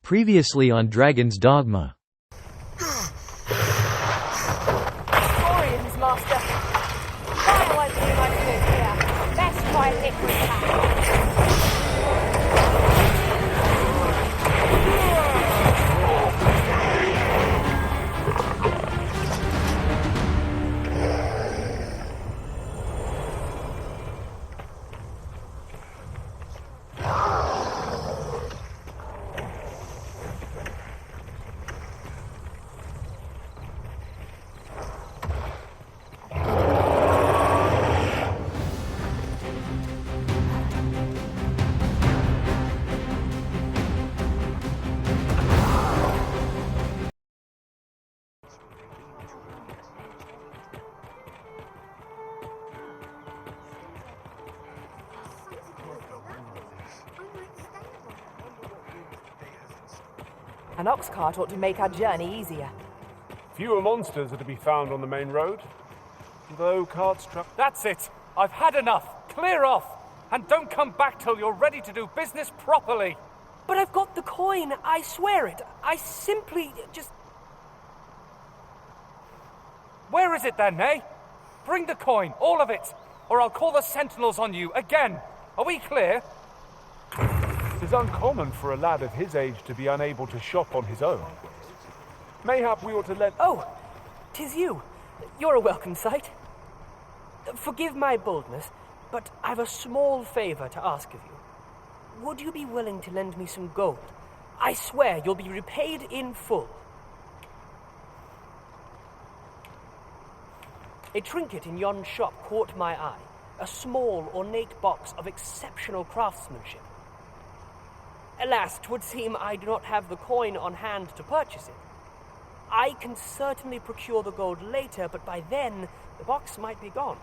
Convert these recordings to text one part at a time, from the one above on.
Previously on Dragon's Dogma. Orions, Master. Final opening I do here. Let's try a different tack. An ox cart ought to make our journey easier. Fewer monsters are to be found on the main road, though carts truck. That's it! I've had enough! Clear off! And don't come back till you're ready to do business properly! But I've got the coin, I swear it. I simply just... Where is it then, eh? Bring the coin, all of it, or I'll call the sentinels on you again. Are we clear? It is uncommon for a lad of his age to be unable to shop on his own. Mayhap we ought to let... Oh, 'tis you. You're a welcome sight. Forgive my boldness, but I've a small favor to ask of you. Would you be willing to lend me some gold? I swear you'll be repaid in full. A trinket in yon shop caught my eye. A small, ornate box of exceptional craftsmanship. Alas, 'twould seem I do not have the coin on hand to purchase it. I can certainly procure the gold later, but by then, the box might be gone.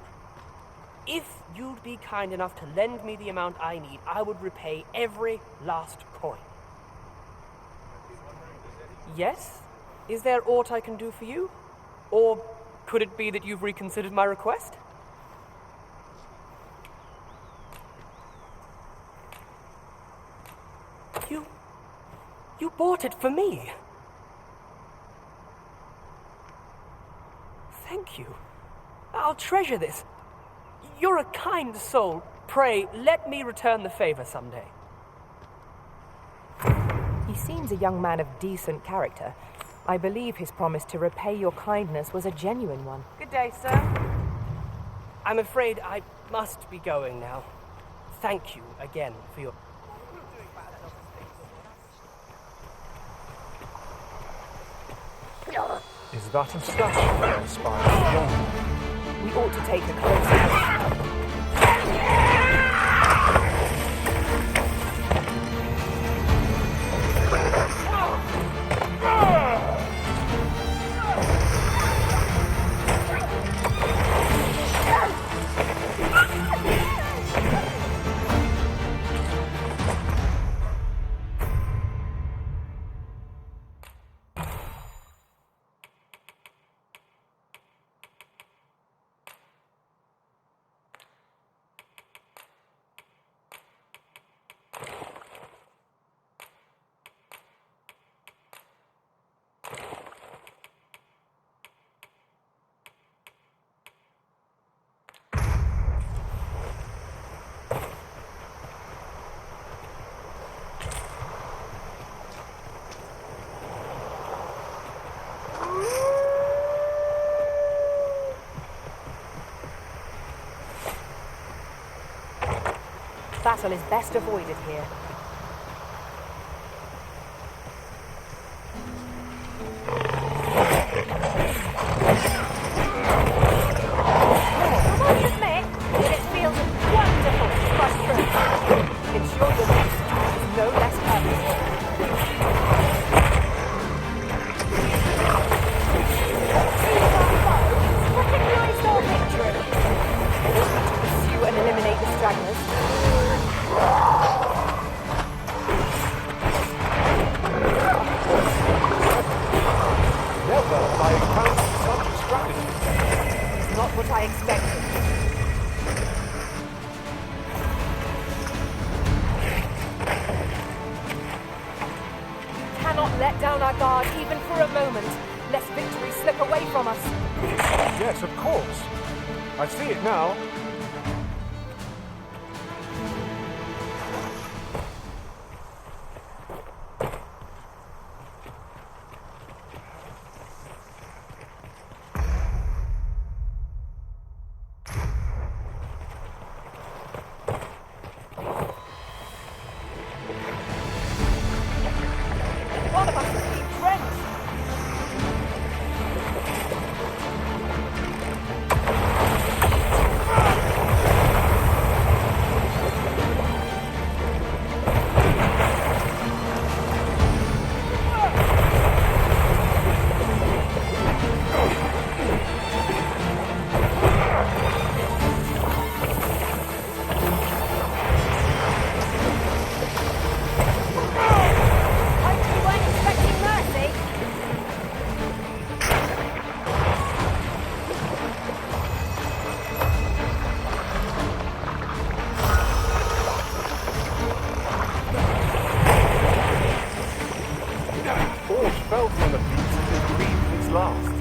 If you'd be kind enough to lend me the amount I need, I would repay every last coin. Yes? Is there aught I can do for you? Or could it be that you've reconsidered my request? You bought it for me. Thank you. I'll treasure this. You're a kind soul. Pray, let me return the favor someday. He seems a young man of decent character. I believe his promise to repay your kindness was a genuine one. Good day, sir. I'm afraid I must be going now. Thank you again for your... Is that a statue that inspires John? We ought to take a closer look. Battle is best avoided here. I must admit that it feels wonderful to crush through. Ensure your next time is no less purposeful. Particularly so picturing. To pursue and eliminate the stragglers. Never have I encountered such a strategy. It's not what I expected. cannot let down our guard even for a moment, lest victory slip away from us. Yes, of course. I see it now. One of us has been drenched. I hope you weren't expecting mercy. Forge fell from the beast and breathed its last.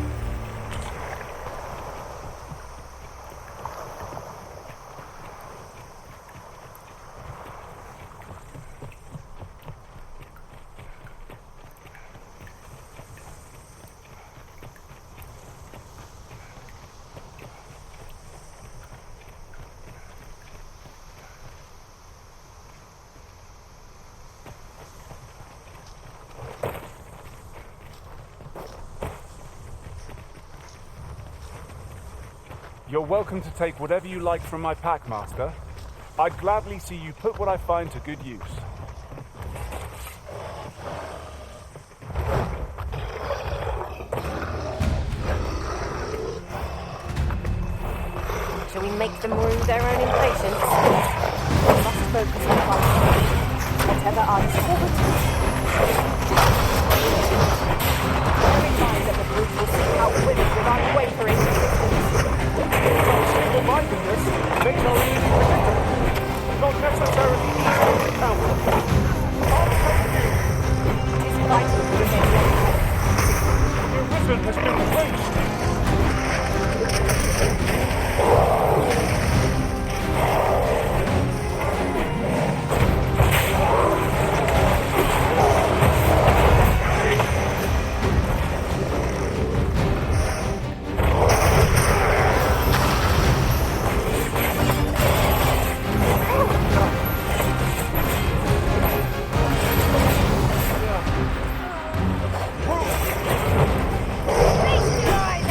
You're welcome to take whatever you like from my pack, Master. I'd gladly see you put what I find to good use. Shall we make them rue their own impatience? We must focus on fighting, whatever our discord. Bear in mind that the brute will seek outwit us with unwavering resistance. Single-mindedness makes our enemy predictable, not necessarily easy to counter. I'll take you. It is vital to remain ready. The wizard has been placed. Feast your eyes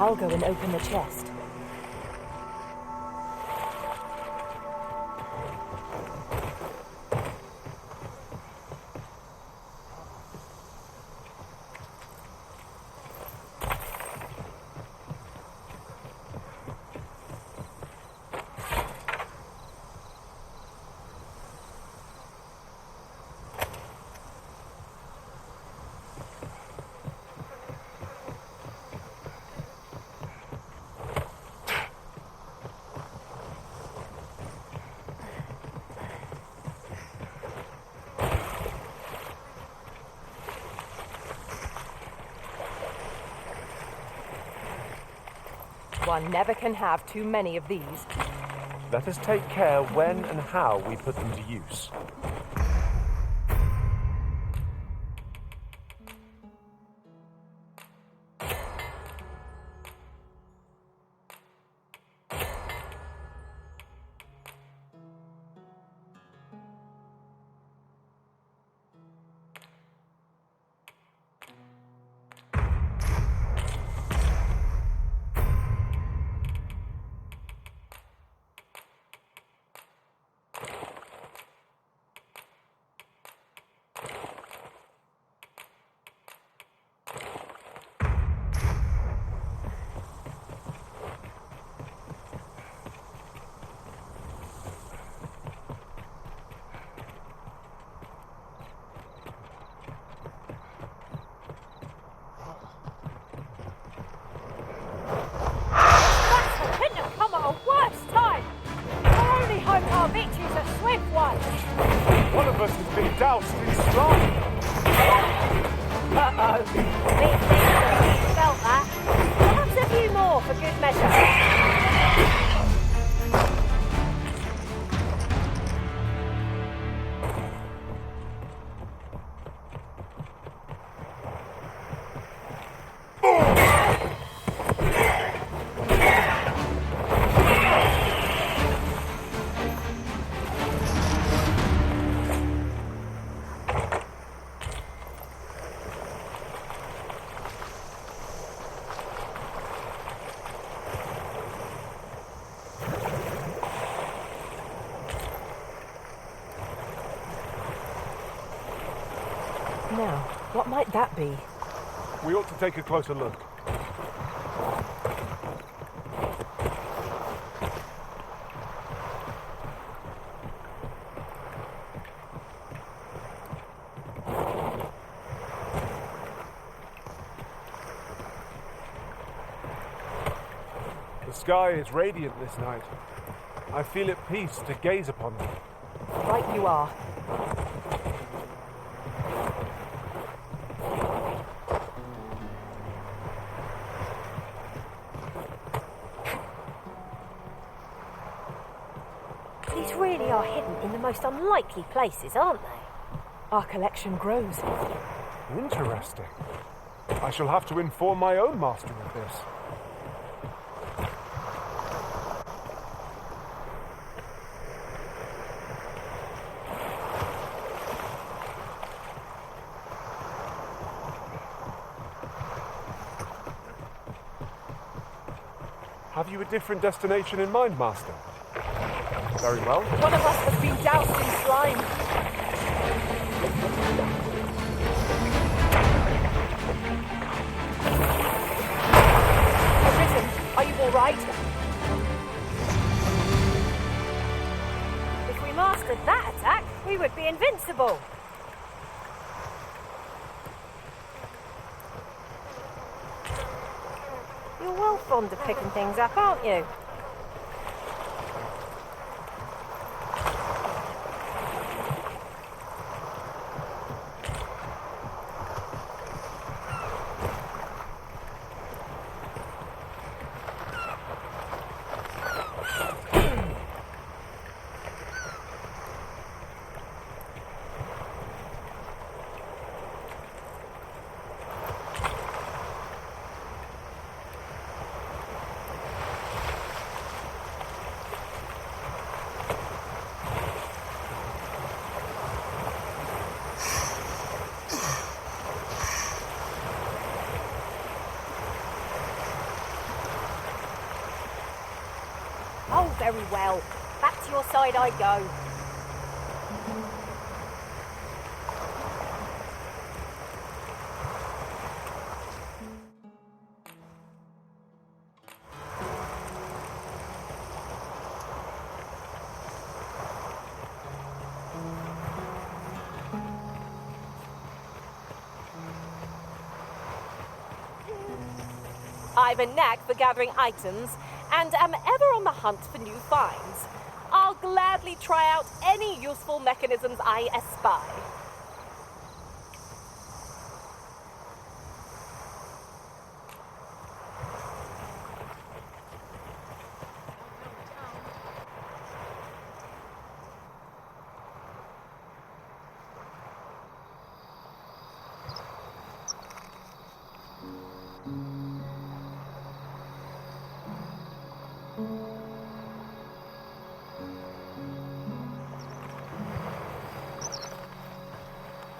I'll go and open the chest. One never can have too many of these. Let us take care when and how we put them to use. One of us has been doused in stride. Uh-oh. Big things felt that. Perhaps a few more for good measure. Now, what might that be? We ought to take a closer look. The sky is radiant this night. I feel at peace to gaze upon them. Right you are. These really are hidden in the most unlikely places, aren't they? Our collection grows. Interesting. I shall have to inform my own master of this. Have you a different destination in mind, Master? Very well. One of us has been doused in slime. Arisen, are you all right? If we mastered that attack, we would be invincible. You're well fond of picking things up, aren't you? Oh, very well. Back to your side I go. I've a knack for gathering items, and am ever on the hunt for new finds. I'll gladly try out any useful mechanisms I espy.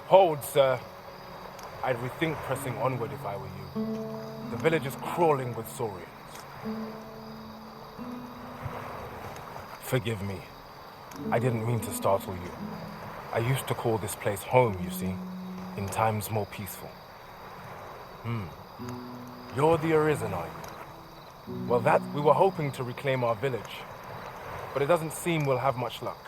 Hold, sir. I'd rethink pressing onward if I were you. The village is crawling with saurians. Forgive me. I didn't mean to startle you. I used to call this place home, you see, in times more peaceful. You're the Arisen, are you? Well, that we were hoping to reclaim our village, but it doesn't seem we'll have much luck.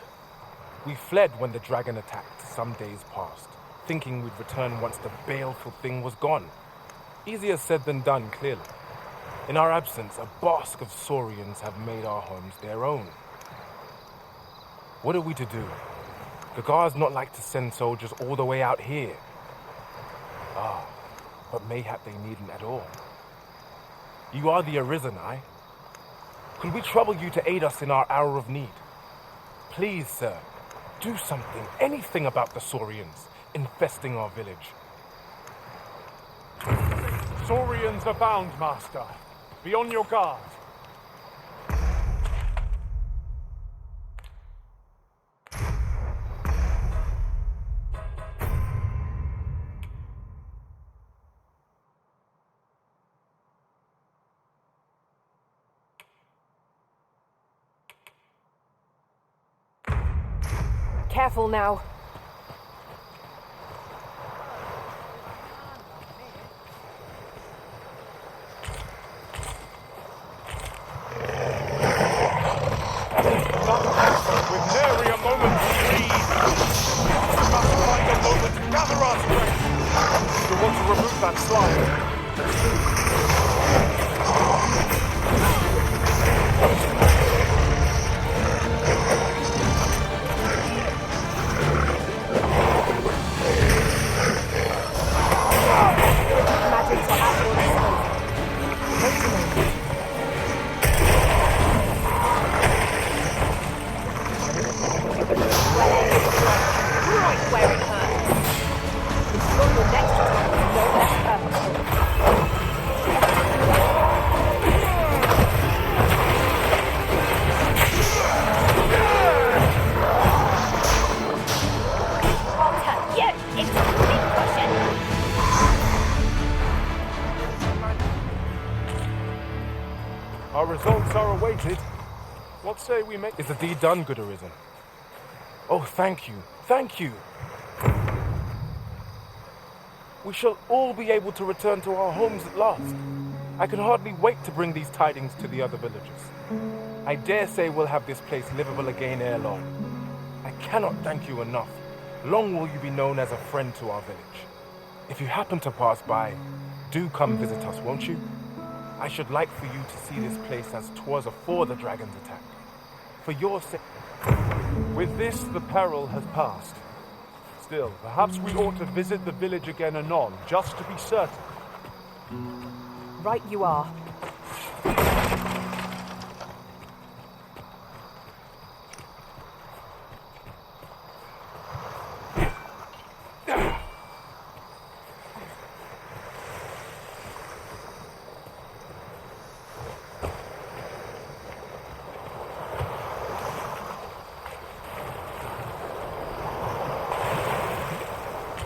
We fled when the dragon attacked some days past, thinking we'd return once the baleful thing was gone. Easier said than done, clearly. In our absence, a bask of saurians have made our homes their own. What are we to do? The guards not like to send soldiers all the way out here. But mayhap they needn't at all. You are the Arisen, aye? Could we trouble you to aid us in our hour of need? Please, sir, do something, anything about the saurians infesting our village. Saurians abound, Master. Be on your guard. Careful now. results are awaited. What say we make... Is the deed done, good Arisen? Oh, thank you. Thank you. We shall all be able to return to our homes at last. I can hardly wait to bring these tidings to the other villagers. I dare say we'll have this place livable again ere long. I cannot thank you enough. Long will you be known as a friend to our village. If you happen to pass by, do come visit us, won't you? I should like for you to see this place as 'twas afore the dragon's attack. For your sake... With this, the peril has passed. Still, perhaps we ought to visit the village again anon, just to be certain. Right you are.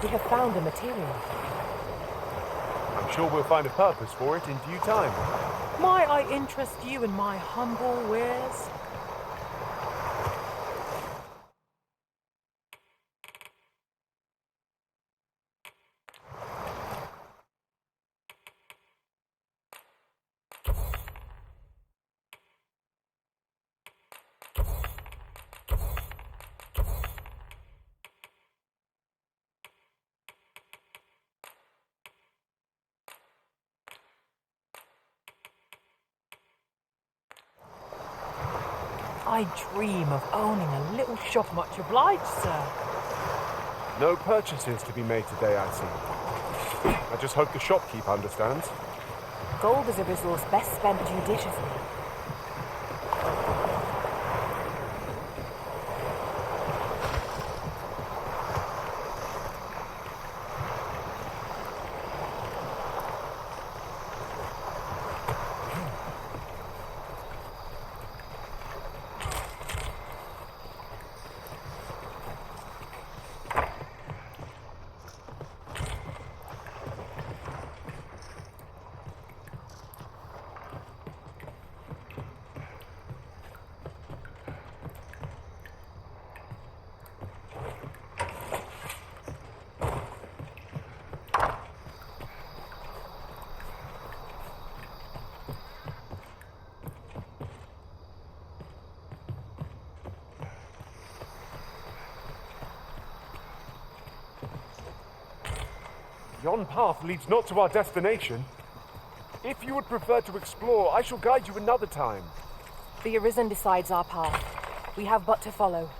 We have found a material. I'm sure we'll find a purpose for it in due time. Might I interest you in my humble wares? I dream of owning a little shop. Much obliged, sir. No purchases to be made today, I see. I just hope the shopkeep understands. Gold is a resource best spent judiciously. Yon path leads not to our destination. If you would prefer to explore, I shall guide you another time. The Arisen decides our path. We have but to follow.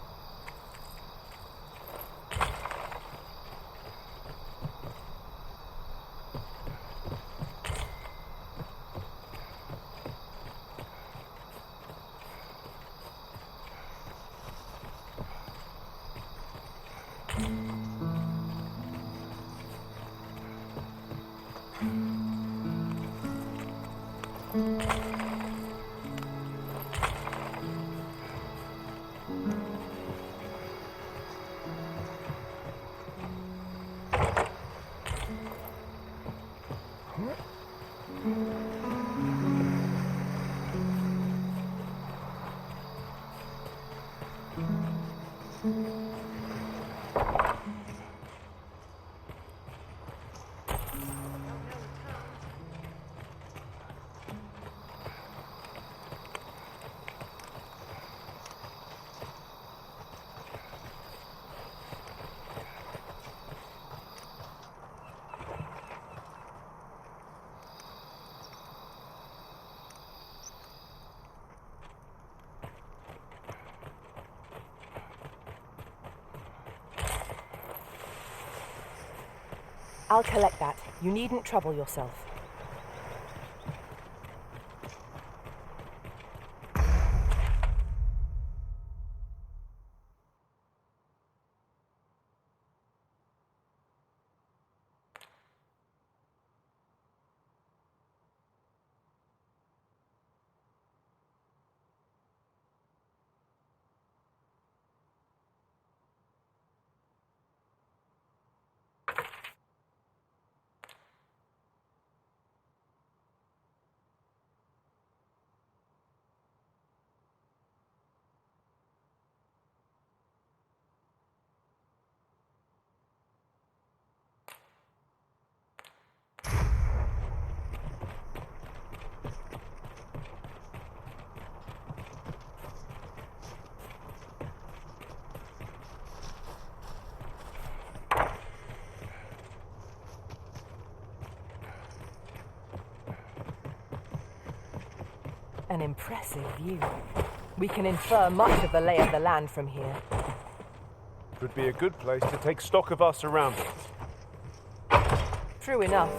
I'll collect that. You needn't trouble yourself. An impressive view. We can infer much of the lay of the land from here. Could be a good place to take stock of our surroundings. True enough.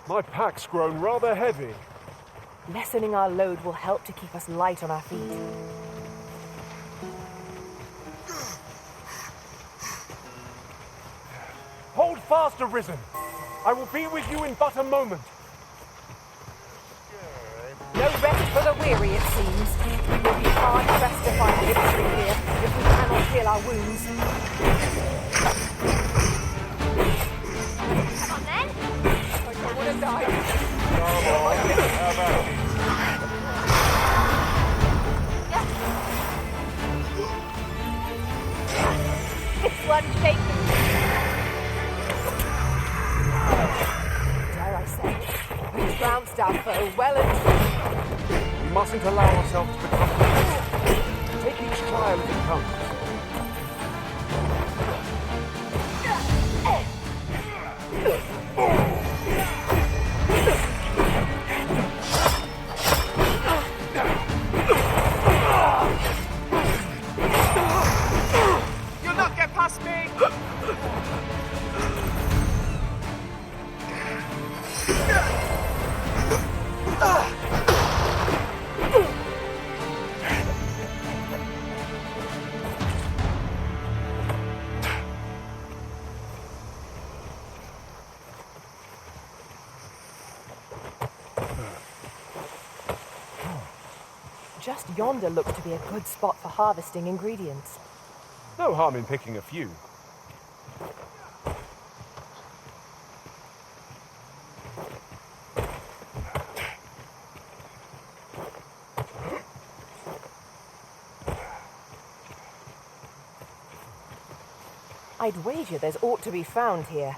My pack's grown rather heavy. Lessening our load will help to keep us light on our feet. Hold fast, Arisen. I will be with you in but a moment. No rest for the weary, it seems. We'll be hard pressed to find victory here if we cannot heal our wounds. Come on then. I don't want to die. How about it? This one's shaking. Dare I say, we trounced our foe well and truly. We mustn't allow ourselves to become complacent. Take each trial as it comes. You'll not get past me! Just yonder looks to be a good spot for harvesting ingredients. No harm in picking a few. I'd wager there's aught to be found here.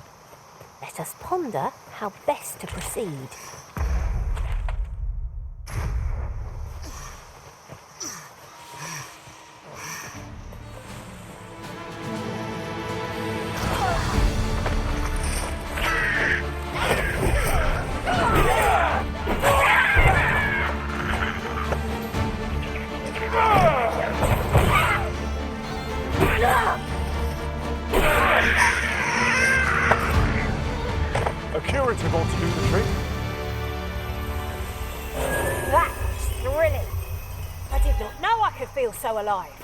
Let us ponder how best to proceed. narrative ought to do the trick. That was thrilling. I did not know I could feel so alive.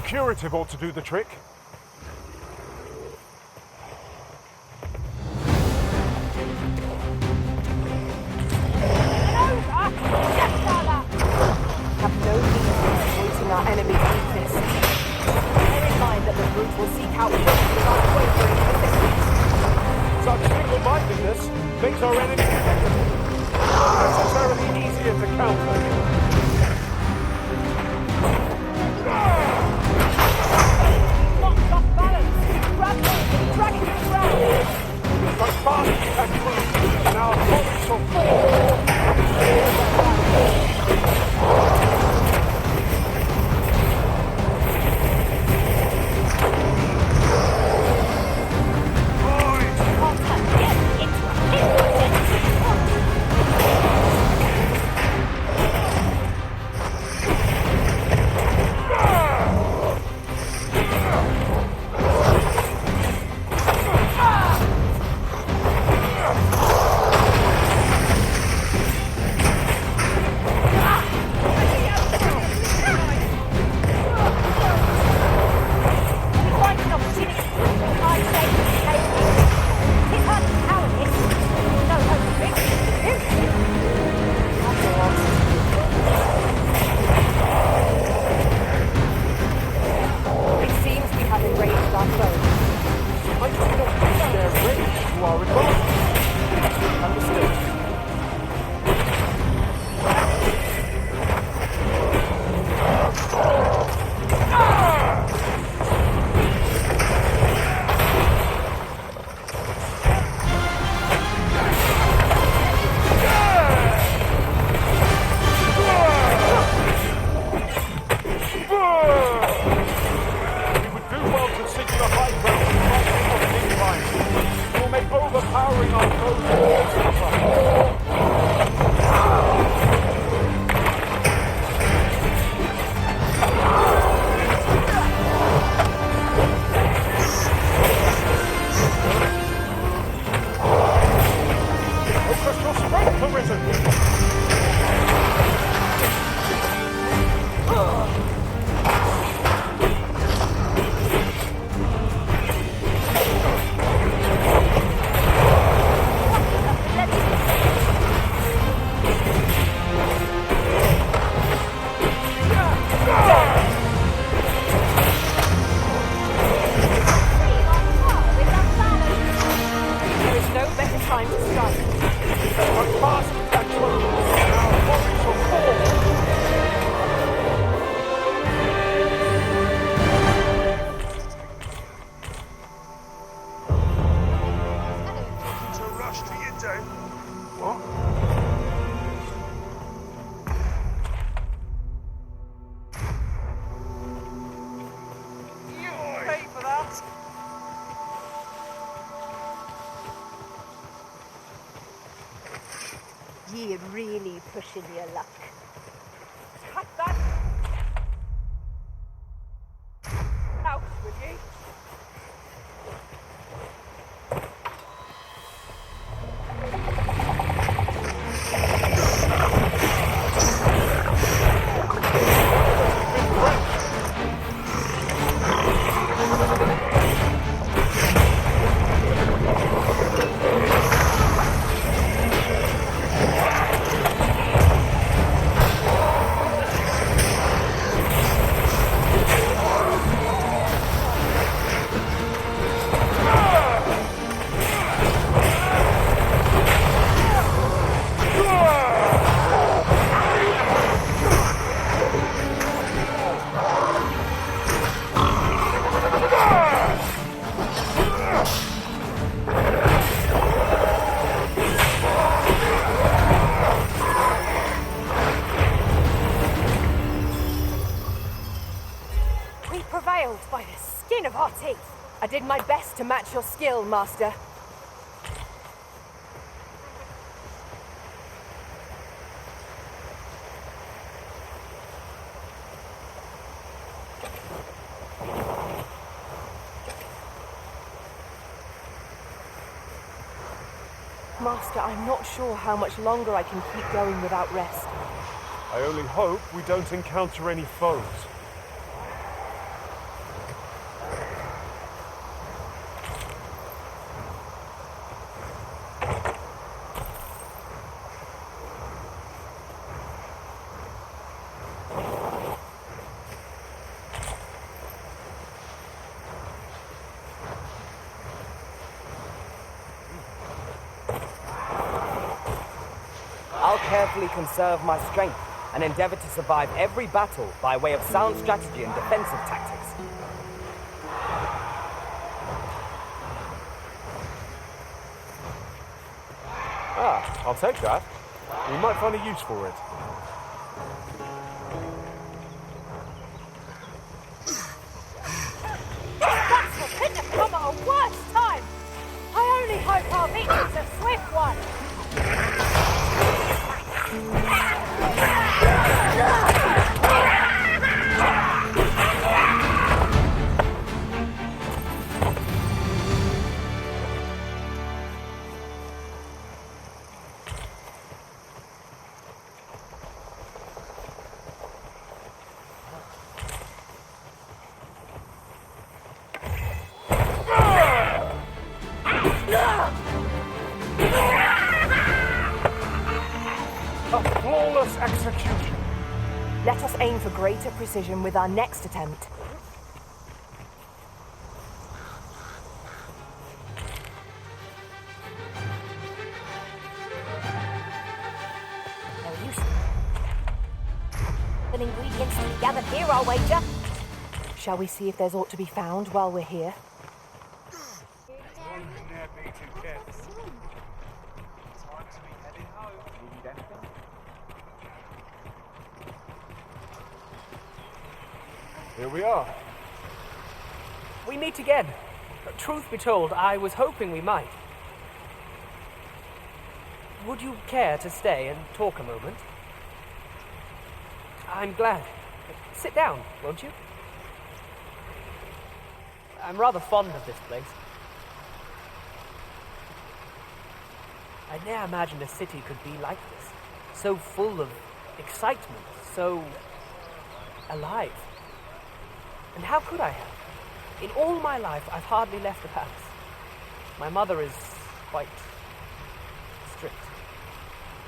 curative ought to do the trick. Have no means of exploiting our enemy's weakness. Bear in mind that the brute will seek out weaknesses without wavering in defeat. Such single-mindedness makes our enemy not necessarily easier to counter. Locked off balance. Grab me. Drag it to the ground. But fast and true, and our bodies shall fall. You're really pushing your luck. Cut that out, will ye? By the skin of our teeth. I did my best to match your skill, Master. Master, I'm not sure how much longer I can keep going without rest. I only hope we don't encounter any foes. I'll carefully conserve my strength and endeavor to survive every battle by way of sound strategy and defensive tactics. Ah, I'll take that. We might find a use for it. That's couldn't have come at a worse time. I only hope our victory's a swift one. A flawless execution. Let us aim for greater precision with our next attempt. No use. An ingredients to be gathered here, I'll wager. Shall we see if there's aught to be found while we're here? Here we are. We meet again. Truth be told, I was hoping we might. Would you care to stay and talk a moment? I'm glad. Sit down, won't you? I'm rather fond of this place. I never imagined a city could be like this. So full of excitement, so alive. And how could I have? In all my life, I've hardly left the palace. My mother is quite strict.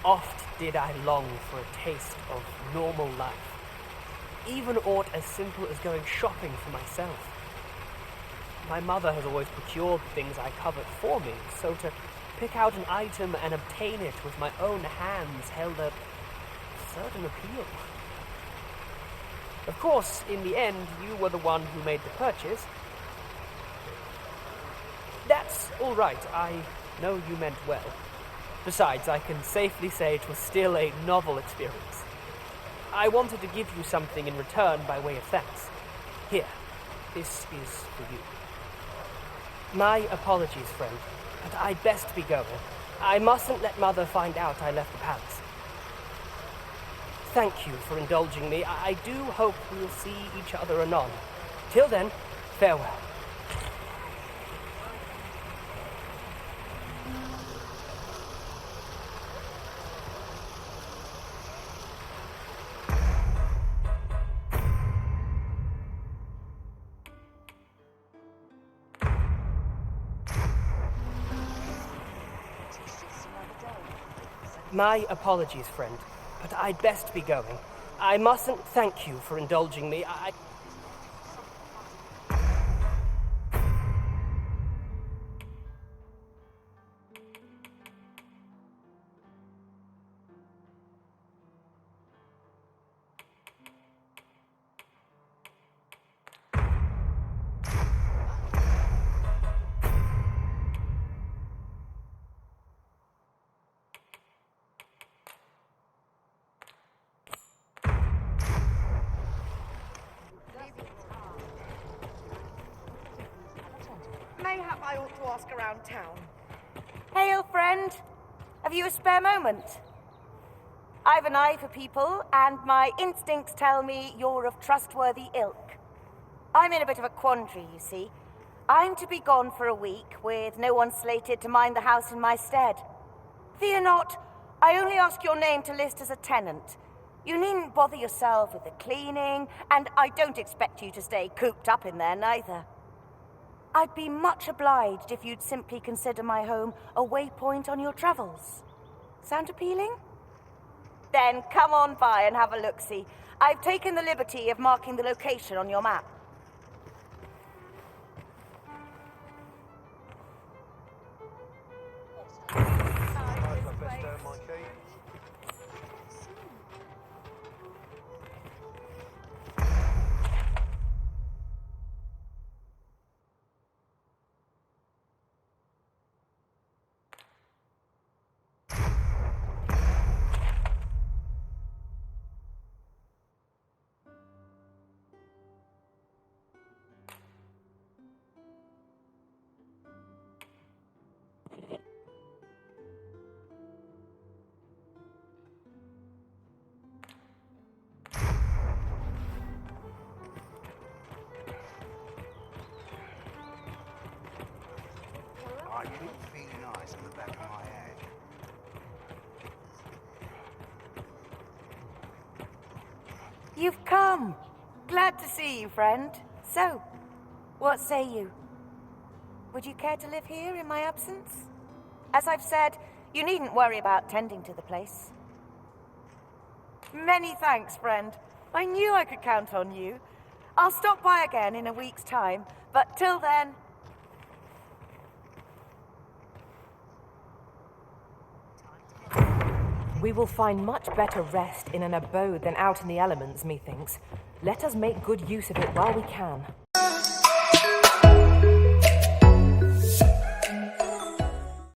Oft did I long for a taste of normal life. Even aught as simple as going shopping for myself. My mother has always procured the things I covet for me, so to pick out an item and obtain it with my own hands held a certain appeal. Of course, in the end, you were the one who made the purchase. That's all right. I know you meant well. Besides, I can safely say it was still a novel experience. I wanted to give you something in return by way of thanks. Here, this is for you. My apologies, friend, but I'd best be going. I mustn't let Mother find out I left the palace. Thank you for indulging me. I do hope we'll see each other anon. Till then, farewell. My apologies, friend, but I'd best be going. I mustn't thank you for indulging me. Mayhap I ought to ask around town. Hail, friend. Have you a spare moment? I've an eye for people, and my instincts tell me you're of trustworthy ilk. I'm in a bit of a quandary, you see. I'm to be gone for a week, with no one slated to mind the house in my stead. Fear not, I only ask your name to list as a tenant. You needn't bother yourself with the cleaning, and I don't expect you to stay cooped up in there, neither. I'd be much obliged if you'd simply consider my home a waypoint on your travels. Sound appealing? Then come on by and have a look-see. I've taken the liberty of marking the location on your map. keep feeling ice on the back of my head. You've come. Glad to see you, friend. So, what say you? Would you care to live here in my absence? As I've said, you needn't worry about tending to the place. Many thanks, friend. I knew I could count on you. I'll stop by again in a week's time, but till then... We will find much better rest in an abode than out in the elements, methinks. Let us make good use of it while we can.